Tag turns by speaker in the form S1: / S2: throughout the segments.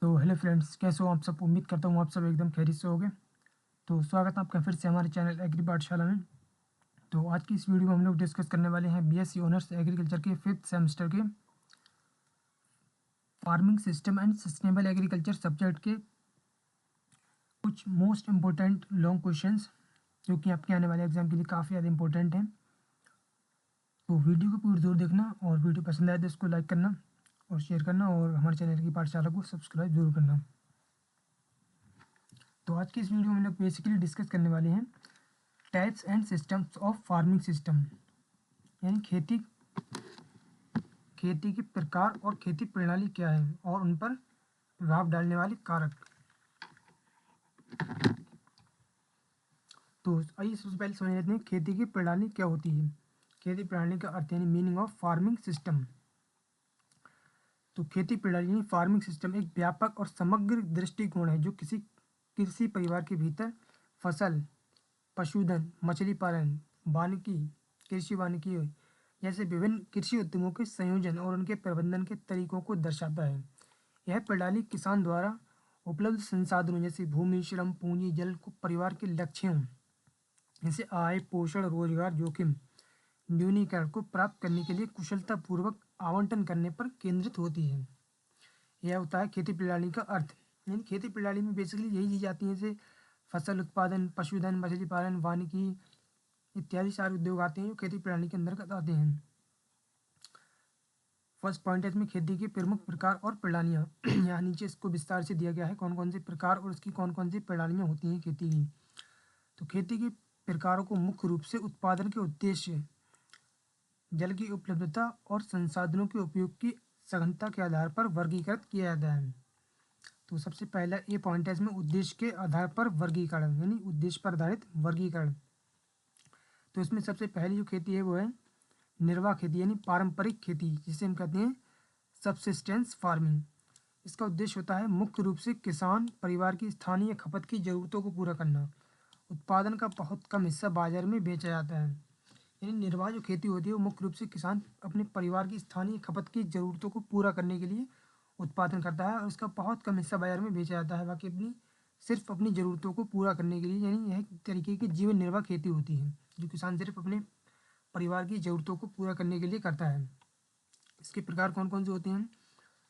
S1: तो hello friends, कैसे हो आप सब। उम्मीद करता हूँ आप सब एकदम खैरियत से होगे। तो स्वागत है आपका फिर से हमारे चैनल एग्री पाठशाला में। तो आज की इस वीडियो में हम लोग डिस्कस करने वाले हैं बीएससी ऑनर्स एग्रीकल्चर के 5th सेमेस्टर के farming system and sustainable agriculture subject के कुछ मोस्ट इम्पोर्टेंट लॉन्ग क्वेश्चंस जो कि आपके आने वाले एग्जाम के लिए काफ़ी ज़्यादा इंपॉर्टेंट हैं। तो वीडियो को पूरी जरूर देखना और वीडियो पसंद आए तो इसको लाइक करना और शेयर करना और हमारे चैनल की पाठशाला को सब्सक्राइब जरूर करना। तो आज की इस वीडियो में हम लोग बेसिकली डिस्कस करने वाले हैं types and systems of farming system, यानी खेती के प्रकार और खेती प्रणाली क्या है और उन पर प्रभाव डालने वाले कारक। तो आइए सबसे पहले समझ लेते हैं खेती की प्रणाली क्या होती है। खेती प्रणाली का अर्थ यानी मीनिंग ऑफ फार्मिंग सिस्टम। तो खेती प्रणाली यानी फार्मिंग सिस्टम एक व्यापक और समग्र दृष्टिकोण है जो किसी कृषि परिवार के भीतर फसल, पशुधन, मछली पालन, वानिकी, कृषि वानिकी जैसे विभिन्न कृषि उद्यमों के संयोजन और उनके प्रबंधन के तरीकों को दर्शाता है। यह प्रणाली किसान द्वारा उपलब्ध संसाधनों जैसे भूमि, श्रम, पूंजी, जल को परिवार के लक्ष्यों जैसे आय, पोषण, रोजगार, जोखिम न्यूनीकरण को प्राप्त करने के लिए कुशलतापूर्वक आवंटन करने पर केंद्रित होती है। यह होता है खेती प्रणाली का अर्थ। यानी खेती प्रणाली में बेसिकली यही चीज़ आती है जैसे फसल उत्पादन, पशुधन, मछली पालन, वानिकी इत्यादि सारे उद्योग आते हैं जो खेती प्रणाली के अंतर्गत आते हैं। फर्स्ट पॉइंट है इसमें खेती के प्रमुख प्रकार और प्रणालियाँ। यहाँ नीचे इसको विस्तार से दिया गया है कौन कौन से प्रकार और उसकी कौन कौन सी प्रणालियाँ होती हैं खेती की। तो खेती के प्रकारों को मुख्य रूप से उत्पादन के उद्देश्य, जल की उपलब्धता और संसाधनों के उपयोग की सघनता के आधार पर वर्गीकृत किया जाता है। तो सबसे पहला ये पॉइंट है इसमें उद्देश्य के आधार पर वर्गीकरण, यानी उद्देश्य पर आधारित वर्गीकरण। तो इसमें सबसे पहली जो खेती है वो है निर्वाह खेती यानी पारंपरिक खेती, जिसे हम कहते हैं सबसिस्टेंस फार्मिंग। इसका उद्देश्य होता है मुख्य रूप से किसान परिवार की स्थानीय खपत की जरूरतों को पूरा करना। उत्पादन का बहुत कम हिस्सा बाजार में बेचा जाता है। यानी निर्वाह जो खेती होती है वो मुख्य रूप से किसान अपने परिवार की स्थानीय खपत की जरूरतों को पूरा करने के लिए उत्पादन करता है और उसका बहुत कम हिस्सा बाजार में बेचा जाता है। बाकी सिर्फ अपनी ज़रूरतों को पूरा करने के लिए, यानी यह एक तरीके की जीवन निर्वाह खेती होती है जो किसान सिर्फ अपने परिवार की ज़रूरतों को पूरा करने के लिए करता है। इसके प्रकार कौन कौन से होते हैं?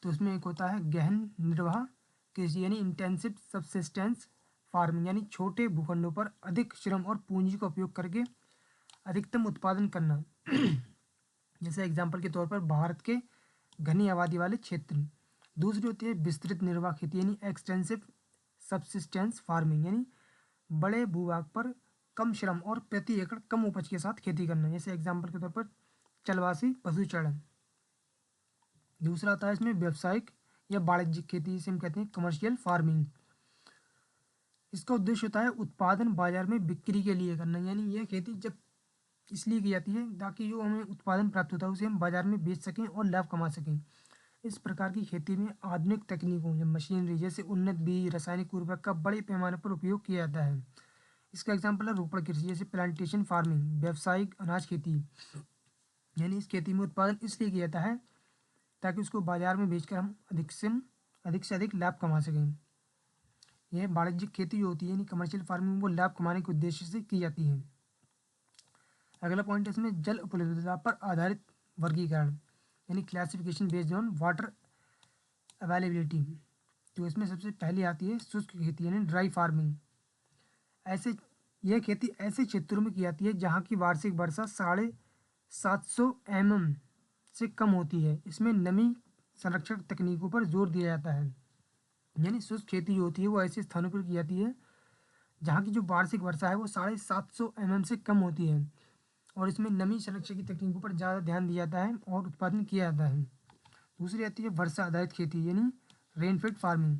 S1: तो उसमें एक होता है गहन निर्वाह कृषि यानी इंटेंसिव सबसिस्टेंस फार्मिंग, यानी छोटे भूखंडों पर अधिक श्रम और पूंजी का उपयोग करके अधिकतम उत्पादन करना। जैसे एग्जाम्पल के तौर पर भारत के घनी आबादी वाले क्षेत्र। दूसरी होती है विस्तृत निर्वाह खेती यानी एक्सटेंसिव सबसिस्टेंस फार्मिंग, यानी बड़े भूभाग पर कम श्रम और प्रति एकड़ कम उपज के साथ खेती करना। जैसे एग्जाम्पल के तौर पर चलवासी पशुचारण। दूसरा आता है इसमें व्यावसायिक या वाणिज्यिक खेती, जिसे हम कहते हैं कमर्शियल फार्मिंग। इसका उद्देश्य होता है उत्पादन बाजार में बिक्री के लिए करना। यानी यह खेती जब इसलिए की जाती है ताकि जो हमें उत्पादन प्राप्त होता है उसे हम बाजार में बेच सकें और लाभ कमा सकें। इस प्रकार की खेती में आधुनिक तकनीकों या मशीनरी जैसे उन्नत बीज, रासायनिक उर्वरक का बड़े पैमाने पर उपयोग किया जाता है। इसका एग्जाम्पल है रोपड़ कृषि जैसे प्लांटेशन फार्मिंग, व्यावसायिक अनाज खेती। यानी इस खेती में उत्पादन इसलिए किया जाता है ताकि उसको बाजार में बेचकर हम अधिक से अधिक लाभ कमा सकें। यह वाणिज्यिक खेती जो होती है यानी कमर्शियल फार्मिंग वो लाभ कमाने के उद्देश्य से की जाती है। अगला पॉइंट है इसमें जल उपलब्धता पर आधारित वर्गीकरण यानी classification based on water availability. तो इसमें सबसे पहली आती है शुष्क खेती यानी ड्राई फार्मिंग। ऐसे यह खेती ऐसे क्षेत्रों में की जाती है जहाँ की वार्षिक वर्षा 750 mm से कम होती है। इसमें नमी संरक्षण तकनीकों पर जोर दिया जाता है। यानी शुष्क खेती जो होती है वो ऐसे स्थानों पर की जाती है जहाँ की जो वार्षिक वर्षा है वो 750 mm से कम होती है और इसमें नमी संरक्षण की तकनीकों पर ज़्यादा ध्यान दिया जाता है और उत्पादन किया जाता है। दूसरी आती है वर्षा आधारित खेती यानी रेनफेड फार्मिंग।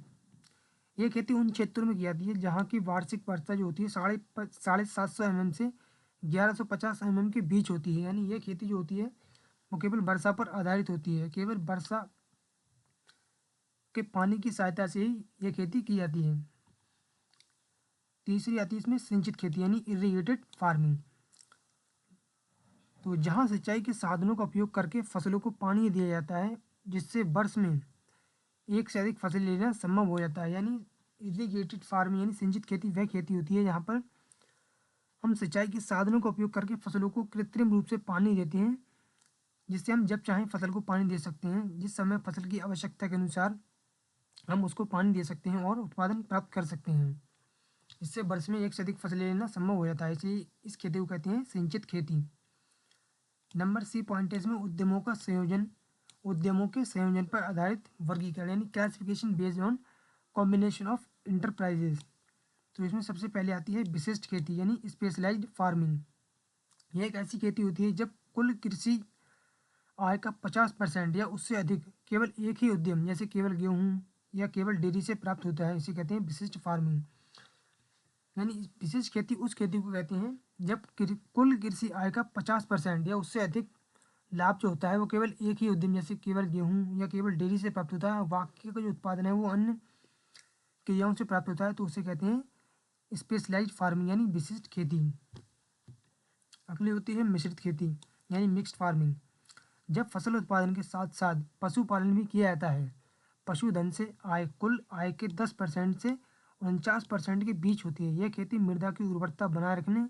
S1: ये खेती उन क्षेत्रों में की जाती है जहाँ की वार्षिक वर्षा जो होती है 750 mm से 1150 mm के बीच होती है। यानी ये खेती जो होती है वो केवल वर्षा पर आधारित होती है, केवल वर्षा के पानी की सहायता से ही ये खेती की जाती है। तीसरी आती है इसमें सिंचित खेती यानी इरिगेटेड फार्मिंग। तो जहाँ सिंचाई के साधनों का उपयोग करके फसलों को पानी दिया जाता है जिससे वर्ष में एक से अधिक फसल लेना संभव हो जाता है। यानी इरिगेटेड फार्मिंग यानी सिंचित खेती वह खेती होती है जहाँ पर हम सिंचाई के साधनों का उपयोग करके फसलों को कृत्रिम रूप से पानी देते हैं, जिससे हम जब चाहें फसल को पानी दे सकते हैं। जिस समय फसल की आवश्यकता के अनुसार हम उसको पानी दे सकते हैं और उत्पादन प्राप्त कर सकते हैं। इससे वर्ष में एक से अधिक फसलें लेना संभव हो जाता है, इसलिए इस खेती को कहते हैं सिंचित खेती। नंबर सी पॉइंट है इसमें उद्यमों का संयोजन, उद्यमों के संयोजन पर आधारित वर्गीकरण यानी classification based on combination of enterprises. तो इसमें सबसे पहले आती है विशिष्ट खेती यानी स्पेशलाइज्ड फार्मिंग। यह एक ऐसी खेती होती है जब कुल कृषि आय का 50% या उससे अधिक केवल एक ही उद्यम जैसे केवल गेहूं या केवल डेयरी से प्राप्त होता है। इसे कहते हैं विशिष्ट फार्मिंग। यानी विशिष्ट खेती उस खेती को कहते हैं जब कुल कृषि आय का 50% या उससे अधिक लाभ जो होता है वो केवल एक ही उद्यम जैसे केवल गेहूं या केवल डेयरी से प्राप्त होता है। बाकी का जो उत्पादन है वो अन्य क्रियाओं से प्राप्त होता है, तो उसे कहते हैं स्पेशलाइज्ड फार्मिंग यानी विशिष्ट खेती। अगली होती है मिश्रित खेती यानी मिक्स्ड फार्मिंग। जब फसल उत्पादन के साथ साथ पशुपालन भी किया जाता है। पशुधन से आय कुल आय के 10% से 49% के बीच होती है। यह खेती मृदा की उर्वरता बनाए रखने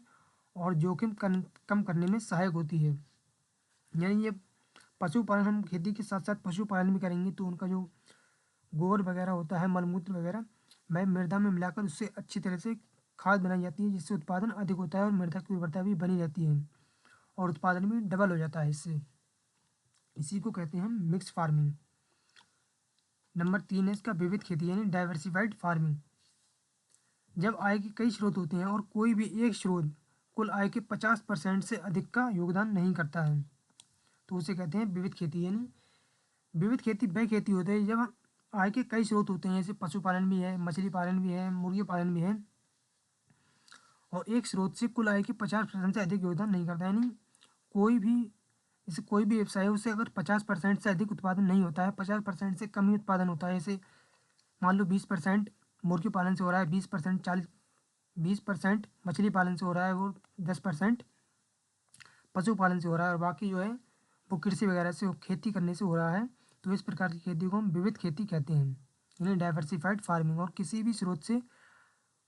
S1: और जोखिम कम करने में सहायक होती है। यानी ये पशुपालन, हम खेती के साथ साथ पशुपालन भी करेंगे तो उनका जो गोबर वगैरह होता है, मलमूत्र वगैरह, मैं मृदा में मिलाकर उससे अच्छी तरह से खाद बनाई जाती है, जिससे उत्पादन अधिक होता है और मृदा की उर्वरता भी बनी रहती है और उत्पादन भी डबल हो जाता है इससे। इसी को कहते हैं मिक्स फार्मिंग। नंबर 3 है इसका विविध खेती यानी डाइवर्सिफाइड फार्मिंग। जब आय के कई स्रोत होते हैं और कोई भी एक स्रोत कुल आय के 50% से अधिक का योगदान नहीं करता है, तो उसे कहते हैं विविध खेती। यानी विविध खेती वह खेती होती है जब आय के कई स्रोत होते हैं, जैसे पशुपालन भी है, मछली पालन भी है, मुर्गी पालन भी है, और एक स्रोत से कुल आय के 50% से अधिक योगदान नहीं करता। यानी कोई भी, जैसे कोई भी व्यवसाय है उससे अगर 50% से अधिक उत्पादन नहीं होता है, 50% से कम ही उत्पादन होता है, जैसे मान लो 20% मुर्गी पालन से हो रहा है, 20% मछली पालन से हो रहा है, वो 10% पशुपालन से हो रहा है और बाकी जो है वो कृषि वगैरह से खेती करने से हो रहा है, तो इस प्रकार की खेती को हम विविध खेती कहते हैं यानी डाइवर्सिफाइड फार्मिंग। और किसी भी स्रोत से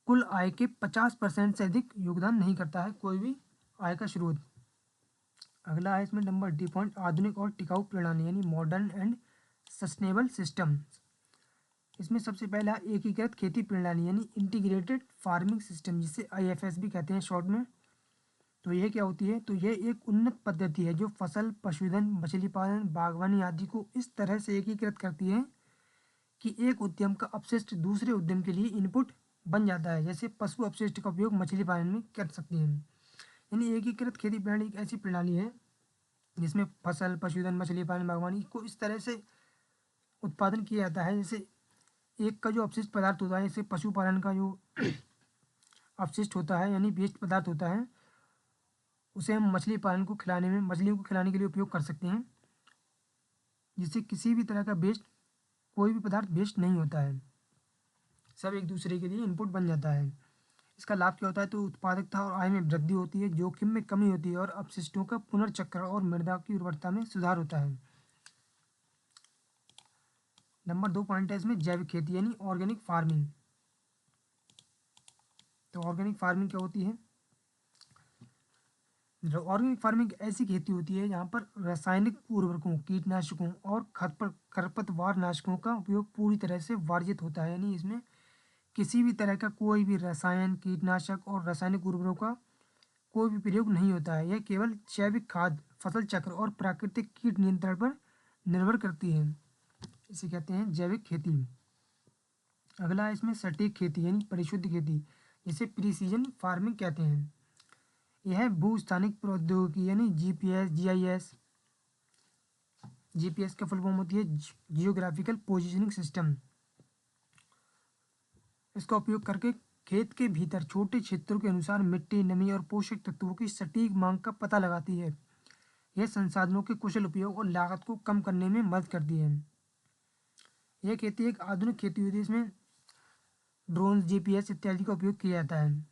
S1: कुल आय के 50% से अधिक योगदान नहीं करता है कोई भी आय का स्रोत। अगला है इसमें नंबर डी पॉइंट आधुनिक और टिकाऊ प्रणाली यानी मॉडर्न एंड सस्टेनेबल सिस्टम। इसमें सबसे पहला एकीकृत खेती प्रणाली यानी इंटीग्रेटेड फार्मिंग सिस्टम, जिसे IFS भी कहते हैं शॉर्ट में। तो यह क्या होती है, तो यह एक उन्नत पद्धति है जो फसल, पशुधन, मछली पालन, बागवानी आदि को इस तरह से एकीकृत करती है कि एक उद्यम का अपशिष्ट दूसरे उद्यम के लिए इनपुट बन जाता है। जैसे पशु अपशिष्ट का उपयोग मछली पालन में कर सकते हैं। यानी एकीकृत खेती प्रणाली एक ऐसी प्रणाली है जिसमें फसल, पशुधन, मछली पालन, बागवानी को इस तरह से उत्पादन किया जाता है, जैसे एक का जो अपशिष्ट पदार्थ होता है, जैसे पशुपालन का जो अपशिष्ट होता है यानी वेस्ट पदार्थ होता है, उसे हम मछली पालन को खिलाने में, मछलियों को खिलाने के लिए उपयोग कर सकते हैं, जिससे किसी भी तरह का वेस्ट, कोई भी पदार्थ वेस्ट नहीं होता है, सब एक दूसरे के लिए इनपुट बन जाता है। इसका लाभ क्या होता है, तो उत्पादकता और आय में वृद्धि होती है, जोखिम में कमी होती है और अपशिष्टों का पुनर्चक्रण और मृदा की उर्वरता में सुधार होता है। नंबर 2 पॉइंट है इसमें जैविक खेती यानी ऑर्गेनिक फार्मिंग। तो ऑर्गेनिक फार्मिंग क्या होती है, ऑर्गेनिक फार्मिंग ऐसी खेती होती है जहाँ पर रासायनिक उर्वरकों, कीटनाशकों और खरपतवार नाशकों का उपयोग पूरी तरह से वर्जित होता है। यानी इसमें किसी भी तरह का कोई भी रसायन, कीटनाशक और रासायनिक उर्वरकों का कोई भी प्रयोग नहीं होता है। यह केवल जैविक खाद, फसल चक्र और प्राकृतिक कीट नियंत्रण पर निर्भर करती है। इसे कहते हैं जैविक खेती। अगला है इसमें सटीक खेती यानी परिशुद्ध खेती, जिसे प्रिसीजन फार्मिंग कहते हैं। यह भूस्थानिक प्रौद्योगिकी यानी जीपीएस का फुल फॉर्म होती है जियोग्राफिकल पोजिशनिंग सिस्टम। इसका उपयोग करके खेत के भीतर छोटे क्षेत्रों के अनुसार मिट्टी, नमी और पोषक तत्वों की सटीक मांग का पता लगाती है। यह संसाधनों के कुशल उपयोग और लागत को कम करने में मदद करती है। यह खेती एक आधुनिक खेती होती है, इसमें ड्रोन, जीपीएस इत्यादि का उपयोग किया जाता है।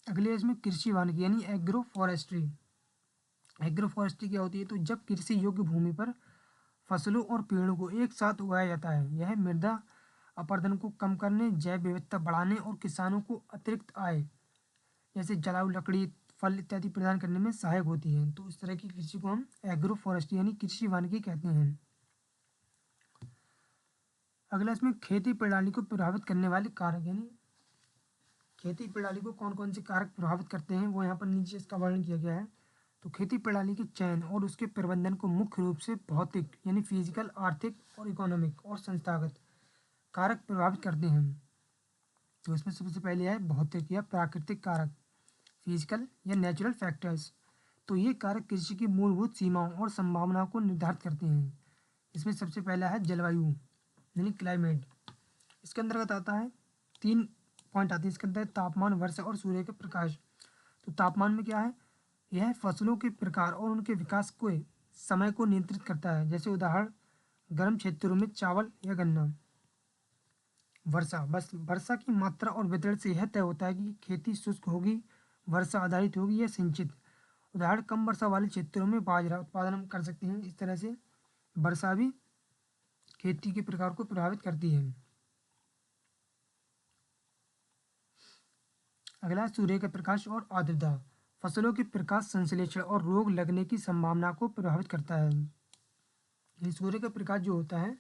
S1: अगले इसमें कृषि वानिकी यानी एग्रो फॉरेस्ट्री। एग्रो फॉरेस्ट्री क्या होती है, तो जब कृषि योग्य भूमि पर फसलों और पेड़ों को एक साथ उगाया जाता है। यह मृदा अपरदन को कम करने, जैव विविधता बढ़ाने और किसानों को अतिरिक्त आय जैसे जलाऊ लकड़ी, फल इत्यादि प्रदान करने में सहायक होती है। तो इस तरह की कृषि को हम एग्रो फॉरेस्ट्री यानी कृषि वानिकी कहते हैं। अगला इसमें खेती प्रणाली को प्रभावित करने वाले कारक, यानी खेती प्रणाली को कौन कौन से कारक प्रभावित करते हैं वो यहाँ पर नीचे इसका वर्णन किया गया है। तो खेती प्रणाली के चयन और उसके प्रबंधन को मुख्य रूप से भौतिक यानी फिजिकल, आर्थिक और इकोनॉमिक और संस्थागत कारक प्रभावित करते हैं। तो इसमें सबसे पहले है भौतिक या प्राकृतिक कारक, फिजिकल या नेचुरल फैक्टर्स। तो ये कारक कृषि की मूलभूत सीमाओं और संभावनाओं को निर्धारित करते हैं। इसमें सबसे पहला है जलवायु यानी क्लाइमेट। इसके अंतर्गत आता है 3 पॉइंट आते हैं इसके अंदर, तापमान, वर्षा और सूर्य का प्रकाश। तो तापमान में क्या है, यह फसलों के प्रकार और उनके विकास को समय को नियंत्रित करता है। जैसे उदाहरण गर्म क्षेत्रों में चावल या गन्ना। वर्षा, बस वर्षा की मात्रा और वितरण से यह तय होता है कि खेती शुष्क होगी, वर्षा आधारित होगी या सिंचित। उदाहरण कम वर्षा वाले क्षेत्रों में बाजरा उत्पादन हम कर सकते हैं। इस तरह से वर्षा भी खेती के प्रकार को प्रभावित करती है। अगला सूर्य का प्रकाश और आर्द्रता, फसलों के प्रकाश संश्लेषण और रोग लगने की संभावना को प्रभावित करता है। ये सूर्य का प्रकाश जो होता है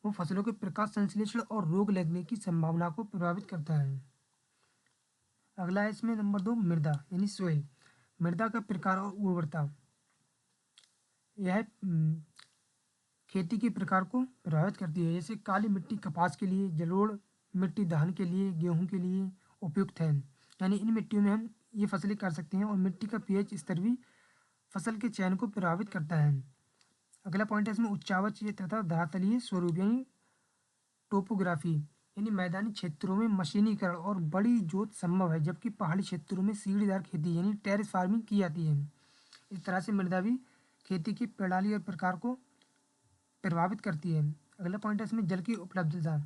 S1: वो फसलों के प्रकाश संश्लेषण और रोग लगने की संभावना को प्रभावित करता है। अगला है इसमें नंबर 2 मृदा यानी सोइल। मृदा का प्रकार और उर्वरता, यह खेती के प्रकार को प्रभावित करती है। जैसे काली मिट्टी कपास के लिए, जलोढ़ मिट्टी धान के लिए, गेहूं के लिए उपयुक्त है। यानी इन मिट्टियों में हम ये फसलें कर सकते हैं। और मिट्टी का पीएच स्तर भी फसल के चयन को प्रभावित करता है। अगला पॉइंट है इसमें उच्चावच तथा धरातलीय स्वरूप यानी टोपोग्राफी। यानी मैदानी क्षेत्रों में मशीनीकरण और बड़ी जोत संभव है, जबकि पहाड़ी क्षेत्रों में सीढ़ीदार खेती यानी टेरेस फार्मिंग की जाती है। इस तरह से मृदा भी खेती की प्रणाली और प्रकार को प्रभावित करती है। अगला पॉइंट है इसमें जल की उपलब्धता।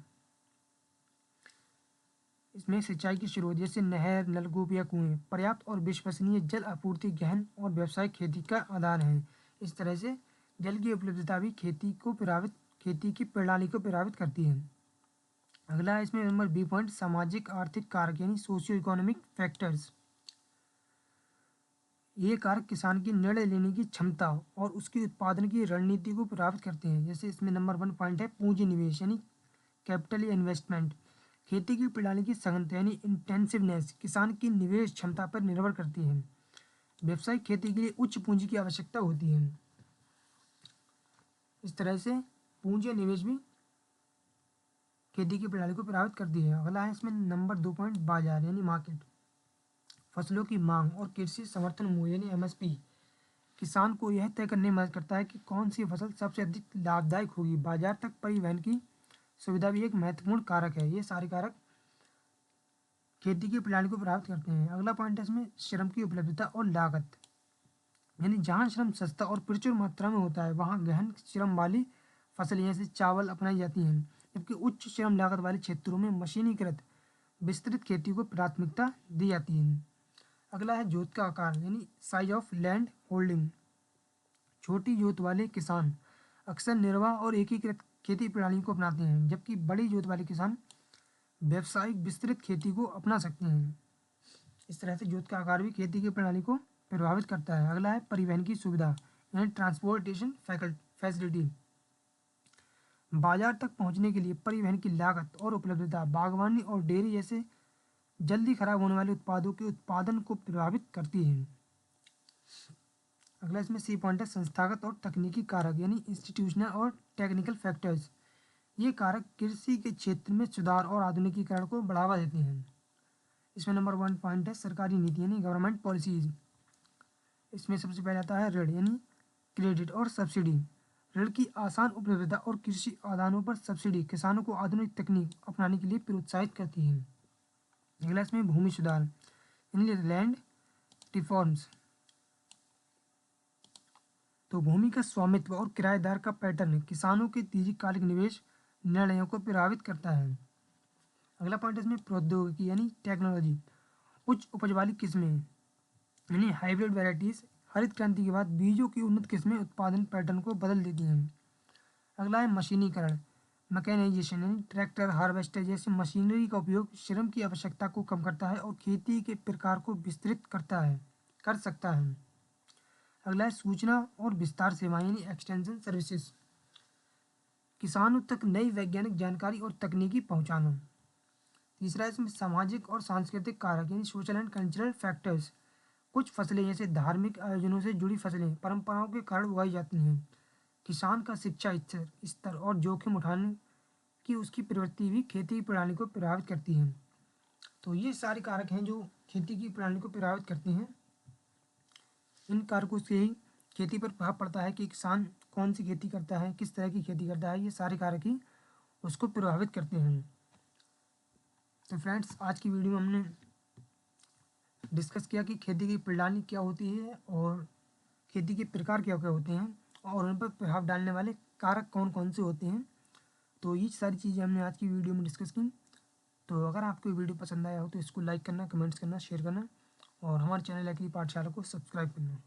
S1: इसमें सिंचाई की स्रोत जैसे नहर, नलकूप या कुएं, पर्याप्त और विश्वसनीय जल आपूर्ति गहन और व्यावसायिक खेती का आधार है। इस तरह से जल की उपलब्धता भी खेती की प्रणाली को प्रभावित करती है। अगला है इसमें नंबर बी पॉइंट सामाजिक आर्थिक कारक यानी सोशियो इकोनॉमिक फैक्टर्स। ये कारक किसान की निर्णय लेने की क्षमता और उसकी उत्पादन की रणनीति को प्रभावित करते हैं। जैसे इसमें नंबर 1 पॉइंट है पूंजी निवेश यानी कैपिटल इन्वेस्टमेंट। खेती की प्रणाली की सघनता यानी इंटेंसिवनेस किसान की निवेश क्षमता पर निर्भर करती है। व्यावसायिक खेती के लिए उच्च पूंजी की आवश्यकता होती है। इस तरह से पूंजी निवेश भी खेती की प्रणाली को प्रभावित करती है। अगला है इसमें नंबर 2 पॉइंट बाजार यानी मार्केट। फसलों की मांग और कृषि समर्थन मूल्य यानी एमएसपी किसान को यह तय करने में मदद करता है कि कौन सी फसल सबसे अधिक लाभदायक होगी। बाजार तक परिवहन की सुविधा भी एक महत्वपूर्ण कारक है। ये सारे कारक खेती की प्रणाली को प्रभावित करते हैं। अगला पॉइंट है इसमें श्रम की उपलब्धता और लागत। यानी जहाँ श्रम सस्ता और प्रचुर मात्रा में होता है वहाँ गहन श्रम वाली फसलें जैसे चावल अपनाई जाती हैं, जबकि उच्च श्रम लागत वाले क्षेत्रों में मशीनीकृत विस्तृत खेती को प्राथमिकता दी जाती है। अगला है जोत का आकार यानी साइज ऑफ लैंड होल्डिंग। छोटी जोत वाले किसान अक्सर निर्वाह और एकीकृत खेती प्रणाली को अपनाते हैं, जबकि बड़ी जोत वाले किसान व्यावसायिक विस्तृत खेती को अपना सकते हैं। इस तरह से जोत का आकार भी खेती की प्रणाली को प्रभावित करता है। अगला है परिवहन की सुविधा यानी ट्रांसपोर्टेशन फैसिलिटी। बाजार तक पहुंचने के लिए परिवहन की लागत और उपलब्धता बागवानी और डेयरी जैसे जल्दी खराब होने वाले उत्पादों के उत्पादन को प्रभावित करती है। अगला इसमें सी पॉइंट है संस्थागत और तकनीकी कारक यानी इंस्टीट्यूशनल और टेक्निकल फैक्टर्स। ये कारक कृषि के क्षेत्र में सुधार और आधुनिकीकरण को बढ़ावा देते हैं। इसमें नंबर 1 पॉइंट है सरकारी नीति यानी गवर्नमेंट पॉलिसीज। इसमें सबसे पहले आता है ऋण यानी क्रेडिट और सब्सिडी। ऋण की आसान उपलब्धता और कृषि आदानों पर सब्सिडी किसानों को आधुनिक तकनीक अपनाने के लिए प्रोत्साहित करती है। अगला इसमें भूमि सुधार यानी लैंड रिफॉर्म्स। तो भूमि का स्वामित्व और किराएदार का पैटर्न किसानों के दीर्घकालिक निवेश निर्णयों को प्रभावित करता है। अगला पॉइंट इसमें प्रौद्योगिकी यानी टेक्नोलॉजी। उच्च उपज वाली किस्में यानी हाइब्रिड वैरायटीज हरित क्रांति के बाद बीजों की उन्नत किस्में उत्पादन पैटर्न को बदल देती हैं। अगला है मशीनीकरण, मैकेनाइजेशन, यानी ट्रैक्टर, हार्वेस्टर जैसे मशीनरी का उपयोग श्रम की आवश्यकता को कम करता है और खेती के प्रकार को विस्तृत कर सकता है। अगला है सूचना और विस्तार सेवाएं, यानी एक्सटेंशन सर्विसेज, किसानों तक नई वैज्ञानिक जानकारी और तकनीकी पहुंचाना। तीसरा है इसमें सामाजिक और सांस्कृतिक कारक, यानी सोशल एंड कल्चरल फैक्टर्स, कुछ फसलें जैसे धार्मिक आयोजनों से जुड़ी फसलें परंपराओं के कारण उगाई जाती हैं। किसान का शिक्षा स्तर और जोखिम उठाने की उसकी प्रवृत्ति भी खेती की प्रणाली को प्रभावित करती है। तो ये सारे कारक हैं जो खेती की प्रणाली को प्रभावित करते हैं। इन कारकों से ही खेती पर प्रभाव पड़ता है कि किसान कौन सी खेती करता है, किस तरह की खेती करता है, ये सारे कारक ही उसको प्रभावित करते हैं। तो फ्रेंड्स, आज की वीडियो में हमने डिस्कस किया कि खेती की प्रणाली क्या होती है और खेती के प्रकार क्या क्या होते हैं और उन पर प्रभाव डालने वाले कारक कौन कौन से होते हैं। तो ये सारी चीज़ें हमने आज की वीडियो में डिस्कस की। तो अगर आपको ये वीडियो पसंद आया हो तो इसको लाइक करना, कमेंट्स करना, शेयर करना और हमारे चैनल एग्री पाठशाला को सब्सक्राइब करना।